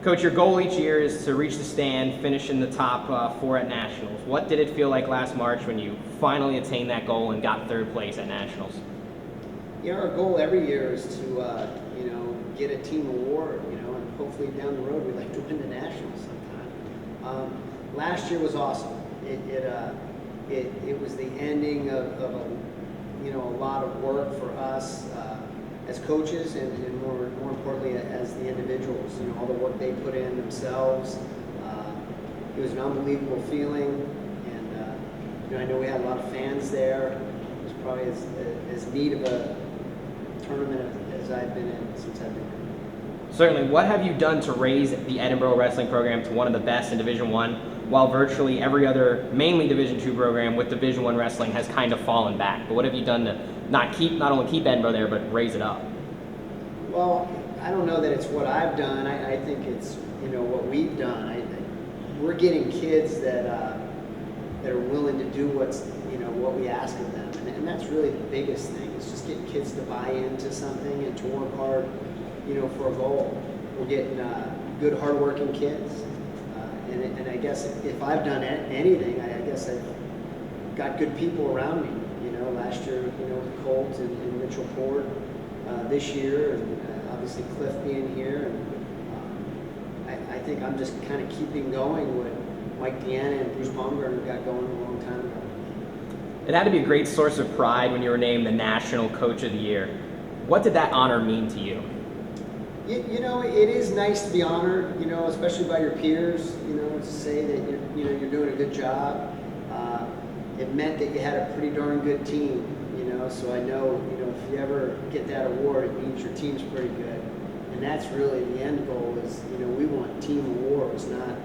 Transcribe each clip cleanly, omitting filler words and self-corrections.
Coach, your goal each year is to reach the stand, finish in the top 4 at Nationals. What did it feel like last March when you finally attained that goal and got 3rd place at Nationals? Yeah, our goal every year is to, get a team award, and hopefully down the road we'd like to win the Nationals sometime. Last year was awesome. It was the ending of a lot of work for us as coaches and more importantly as the individuals. All the work they put in themselves. It was an unbelievable feeling, and I know we had a lot of fans there. It was probably as neat of a tournament as I've been in since I've been here. Certainly. What have you done to raise the Edinboro wrestling program to one of the best in Division I, while virtually every other, mainly Division II program with Division I wrestling has kind of fallen back? But what have you done to not only keep Edinboro there, but raise it up? Well, I don't know that it's what I've done. I think it's what we've done. We're getting kids that are willing to do what we ask of them, and that's really the biggest thing. It's just getting kids to buy into something and to work hard, for a goal. We're getting good, hardworking kids, and I guess if I've done anything, I guess I've got good people around me. Last year, with Colt and Mitchell Ford, this year, and obviously Cliff being here, and I think I'm just kind of keeping going what Mike Deanna and Bruce Baumgartner got going a long time ago. It had to be a great source of pride when you were named the National Coach of the Year. What did that honor mean to you? It is nice to be honored, especially by your peers, to say that you're doing a good job. It meant that you had a pretty darn good team, so I know, if you ever get that award, it means your team's pretty good. And that's really the end goal is, we want team awards, not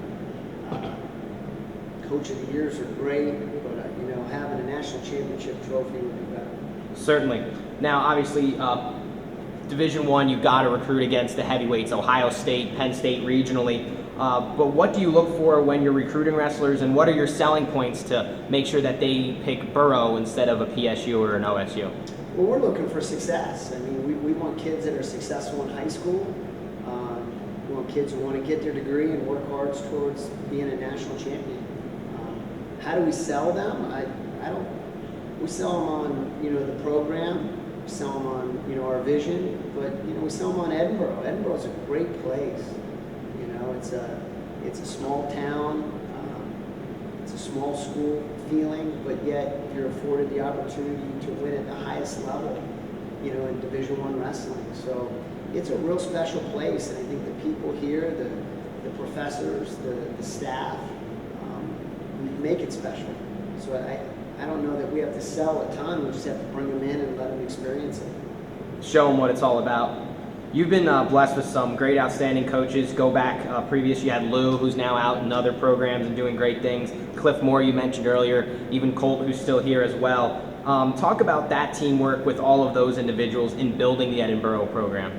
Coach of the Years are great, but, having a national championship trophy would be better. Certainly. Now, obviously, Division I, you've got to recruit against the heavyweights, Ohio State, Penn State regionally. But what do you look for when you're recruiting wrestlers, and what are your selling points to make sure that they pick Borough instead of a PSU or an OSU? Well, we're looking for success. I mean, we want kids that are successful in high school. We want kids who want to get their degree and work hard towards being a national champion. How do we sell them? We sell them on, the program. We sell them on, our vision. But, we sell them on Edinboro. Edinboro's a great place. It's a small town, it's a small school feeling, but yet you're afforded the opportunity to win at the highest level, in Division I wrestling. So it's a real special place, and I think the people here, the professors, the staff, make it special. So I don't know that we have to sell a ton, we just have to bring them in and let them experience it. Show them what it's all about. You've been blessed with some great, outstanding coaches. Go back previous, you had Lou, who's now out in other programs and doing great things. Cliff Moore, you mentioned earlier, even Colt, who's still here as well. Talk about that teamwork with all of those individuals in building the Edinboro program.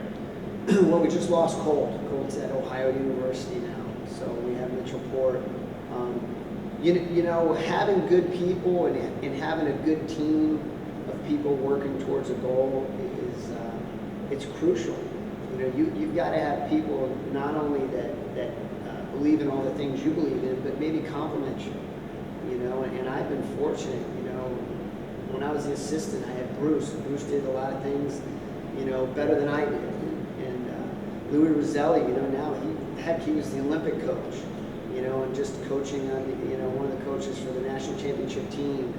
Well, we just lost Colt. Colt's at Ohio University now, so we have Mitchell Port. Having good people and having a good team of people working towards a goal is it's crucial. You've got to have people not only that believe in all the things you believe in, but maybe compliment you. And I've been fortunate. When I was the assistant, I had Bruce. Bruce did a lot of things, better than I did. And Louis Roselli, now he was the Olympic coach. And just coaching on, one of the coaches for the national championship team.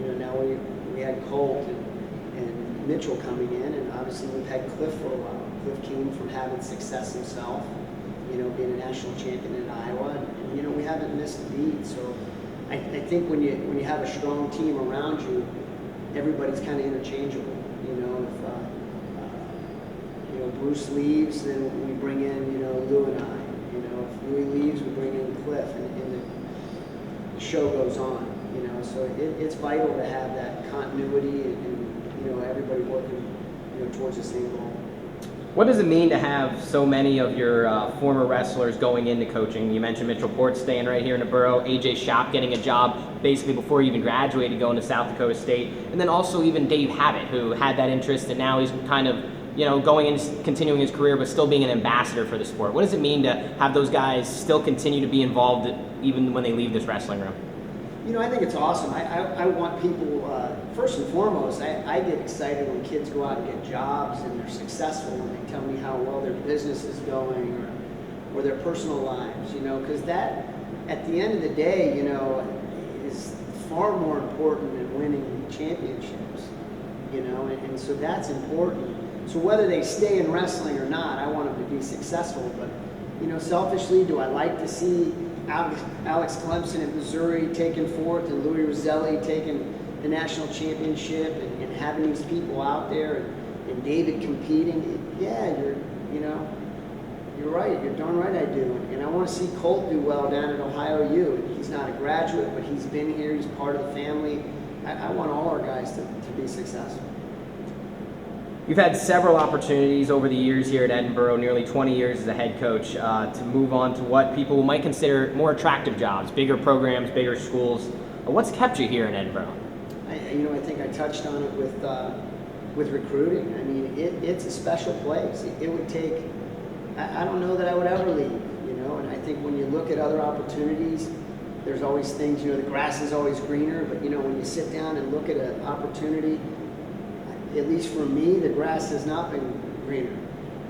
And now we had Colt and Mitchell coming in, and obviously we've had Cliff for a while. Cliff came from having success himself, being a national champion in Iowa, and we haven't missed a beat. So I think when you have a strong team around you, everybody's kind of interchangeable. If Bruce leaves, then we bring in Lou and I. If Louis leaves, we bring in Cliff, and the show goes on. So it's vital to have that continuity and everybody working towards the same goal. What does it mean to have so many of your former wrestlers going into coaching? You mentioned Mitchell Port staying right here in the borough, AJ Shop getting a job basically before he even graduated, going to South Dakota State, and then also even Dave Habit, who had that interest, and now he's kind of going and continuing his career, but still being an ambassador for the sport. What does it mean to have those guys still continue to be involved even when they leave this wrestling room? I think it's awesome. I want people, first and foremost, I get excited when kids go out and get jobs and they're successful and they tell me how well their business is going or their personal lives, because that, at the end of the day, is far more important than winning championships, and so that's important. So whether they stay in wrestling or not, I want them to be successful, but, selfishly, do I like to see Alex Clemson in Missouri taking fourth and Louis Roselli taking the national championship and having these people out there and David competing? Yeah, you're right. You're darn right I do. And I want to see Colt do well down at Ohio U. He's not a graduate, but he's been here. He's part of the family. I want all our guys to be successful. You've had several opportunities over the years here at Edinboro, nearly 20 years as a head coach, to move on to what people might consider more attractive jobs, bigger programs, bigger schools. What's kept you here in Edinboro? I think I touched on it with recruiting. I mean, it's a special place. It would take, I don't know that I would ever leave, and I think when you look at other opportunities, there's always things, the grass is always greener, but when you sit down and look at an opportunity, at least for me, the grass has not been greener.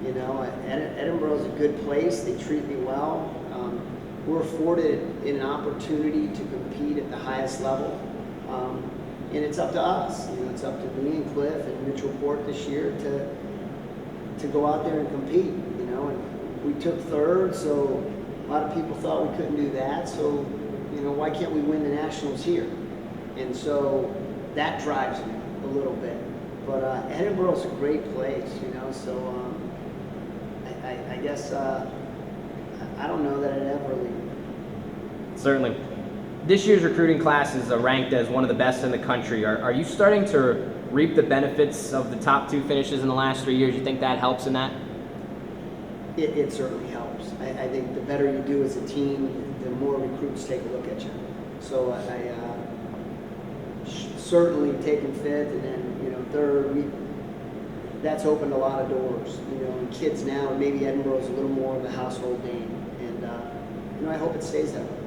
Edinboro is a good place. They treat me well. We're afforded an opportunity to compete at the highest level. And it's up to us. It's up to me and Cliff and Mitchell Port this year to go out there and compete. And we took third, so a lot of people thought we couldn't do that. So, why can't we win the nationals here? And so that drives me a little bit. But Edinboro is a great place, so I guess I don't know that I'd ever leave. Certainly. This year's recruiting class is ranked as one of the best in the country. Are you starting to reap the benefits of the top two finishes in the last 3 years? You think that helps in that? It certainly helps. I think the better you do as a team, the more recruits take a look at you. So I certainly taking fifth and then third, that's opened a lot of doors. And kids now, maybe Edinboro is a little more of a household name, and I hope it stays that way.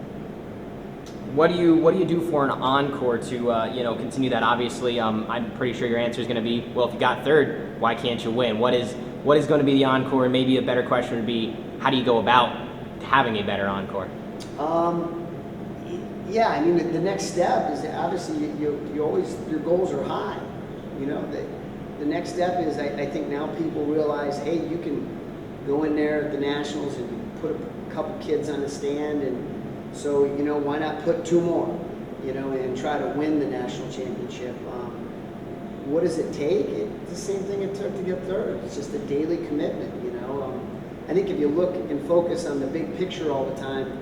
What do you do for an encore to continue that? Obviously, I'm pretty sure your answer is going to be, well, if you got third, why can't you win? What is going to be the encore? And maybe a better question would be, how do you go about having a better encore? Yeah, I mean, the next step is obviously you always, your goals are high. The next step is I think now people realize, hey, you can go in there at the Nationals and put a couple kids on the stand, and so why not put two more, and try to win the national championship. What does it take? It's the same thing it took to get third. It's just a daily commitment. I think if you look and focus on the big picture all the time,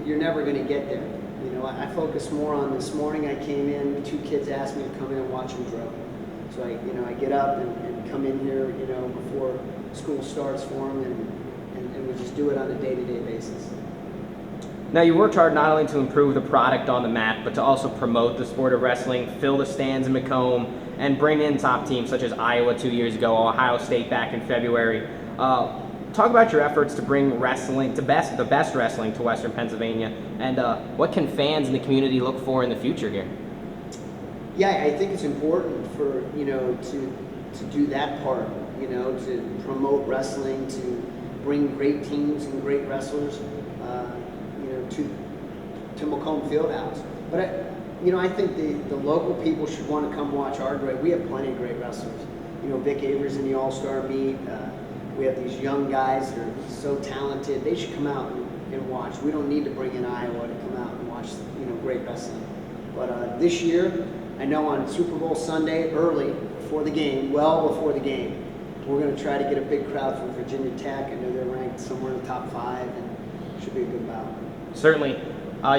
you're never going to get there. I focus more on this morning. I came in, two kids asked me to come in and watch them drill. So I get up and come in here, before school starts for them, and we just do it on a day-to-day basis. Now, you worked hard not only to improve the product on the mat, but to also promote the sport of wrestling, fill the stands in Macomb, and bring in top teams such as Iowa 2 years ago, Ohio State back in February. Talk about your efforts to bring wrestling, the best wrestling to Western Pennsylvania, and what can fans in the community look for in the future here? Yeah, I think it's important for, to do that part, to promote wrestling, to bring great teams and great wrestlers, to Macomb Fieldhouse. But I think the local people should want to come watch our we have plenty of great wrestlers. Vic Avery's in the All-Star meet. We have these young guys that are so talented. They should come out and watch. We don't need to bring in Iowa to come out and watch, great wrestling. But this year, I know on Super Bowl Sunday, early, before the game, well before the game, we're going to try to get a big crowd from Virginia Tech. I know they're ranked somewhere in the top 5, and it should be a good bout. Certainly.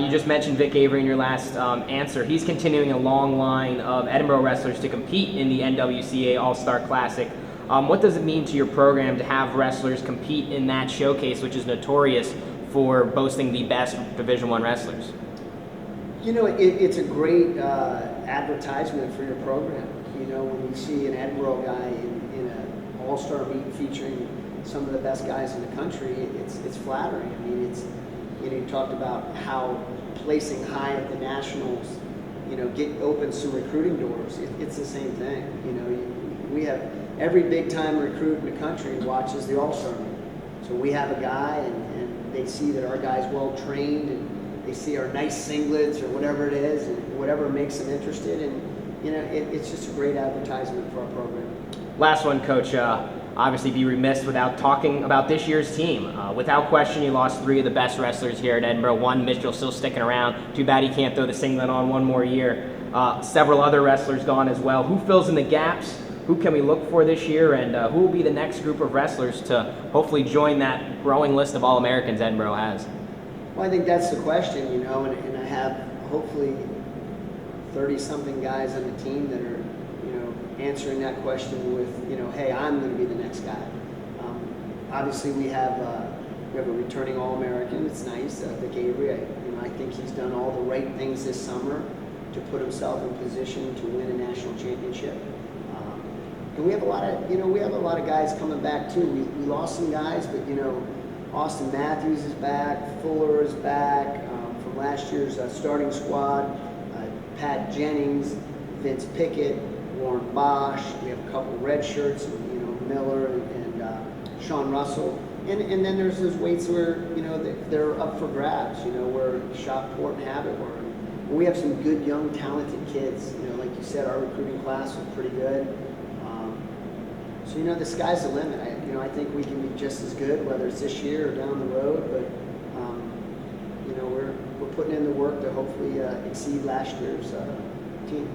You just mentioned Vic Avery in your last answer. He's continuing a long line of Edinboro wrestlers to compete in the NWCA All-Star Classic. What does it mean to your program to have wrestlers compete in that showcase, which is notorious for boasting the best Division I wrestlers? It's a great advertisement for your program. When you see an Edinboro guy in an all-star meet featuring some of the best guys in the country, it's flattering. I mean, you talked about how placing high at the nationals, opens some recruiting doors. It's the same thing. We have every big-time recruit in the country watches the all-star meet. So we have a guy, and they see that our guy's well-trained, and they see our nice singlets or whatever it is, and whatever makes them interested. And it's just a great advertisement for our program. Last one, Coach. Obviously, be remiss without talking about this year's team. Without question, you lost 3 of the best wrestlers here at Edinboro. One, Mitchell, still sticking around. Too bad he can't throw the singlet on one more year. Several other wrestlers gone as well. Who fills in the gaps? Who can we look for this year? And who will be the next group of wrestlers to hopefully join that growing list of All-Americans Edinboro has? Well, I think that's the question, and I have hopefully 30-something guys on the team that are, answering that question with, hey, I'm going to be the next guy. Obviously, we have a returning All-American. It's nice, Vic Avery. I think he's done all the right things this summer to put himself in position to win a national championship. And we have a lot of guys coming back too. We lost some guys, but Austin Matthews is back, Fuller is back from last year's starting squad. Pat Jennings, Vince Pickett, Warren Bosch. We have a couple red shirts, Miller and Sean Russell. And then there's those weights where they're up for grabs. Where Shotport and Habit were. And we have some good young talented kids. Like you said, our recruiting class was pretty good. So the sky's the limit. I think we can be just as good, whether it's this year or down the road. But we're putting in the work to hopefully exceed last year's team.